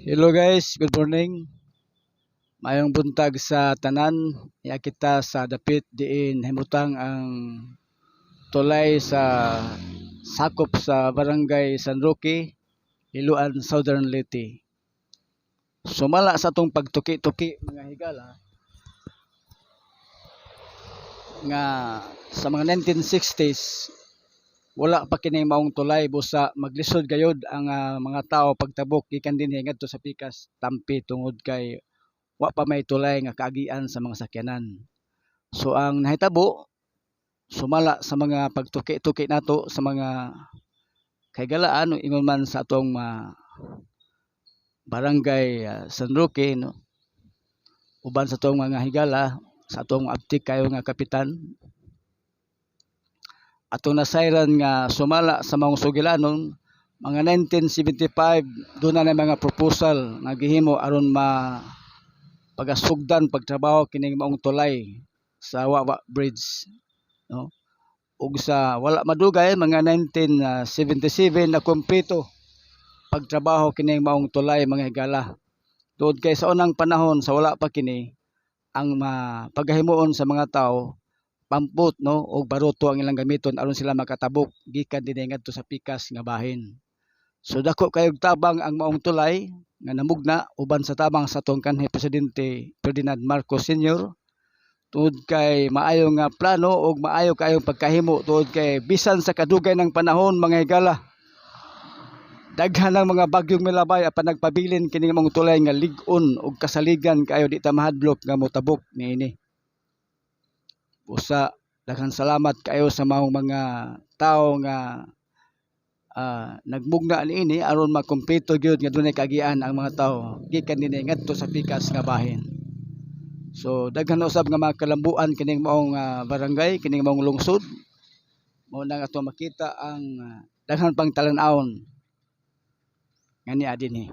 Hello guys, good morning. Mayong buntag sa tanan. Iya kita sa dapit diin himutang ang tulay sa sakop sa barangay San Roque, Iloan, Southern Leyte. Sumala sa atong pagtuki-tuki mga higala nga sa mga 1960s wala pa kini maong tulay busa maglisod gayud ang mga tao pagtabok gikan dinhi ngadto sa Pikas, Tampi tungod kay wa pa may tulay nga kaagian sa mga sakyanan. So ang nahitabo sumala sa mga pagtuki-tuki nato sa mga kaygalaan ingon man sa atong barangay San Roque no. Uban sa atong mga higala sa atong abtik kayo nga kapitan atong nasayran nga sumala sa mga sugilanon mga 1975 doon na mga proposal nga gihimo aron pagasugdan pagtrabaho kining maong tulay sa Wawa Bridge no. Ug sa wala madugay mga 1977 na kumpleto pagtrabaho kining maong tulay mga higala. Tuod kay sa unang panahon sa wala pa kini ang paghimuon sa mga tao pamput no og baruto ang ilang gamiton aron sila makatabok gikan dinhi ngadto sa Pikas nga bahin. So dako kayog tabang ang maong tulay nga namugna uban sa tabang sa atong kanhi presidente Ferdinand Marcos Sr. Tuod kay maayo nga plano ug maayo kayong pagkahimo tuod kay bisan sa kadugay ng panahon mga higala daghan ng mga bagyong milabay apan nagpabilin kini maong tulay nga lig-on ug kasaligan kayo di ta mahadlok nga motabok niini. Usa daghang salamat kayo sa maong mga tao nga nagmugna niini aron makumpleto gyud nga dunay kaagian ang mga tao gikan dinhi ngadto sa Pikas nga bahin. So daghan usab nga mga kalambuan kining maong barangay kining maong lungsod. Mao na ato makita ang daghan pang talan-awon nga niya dinhi.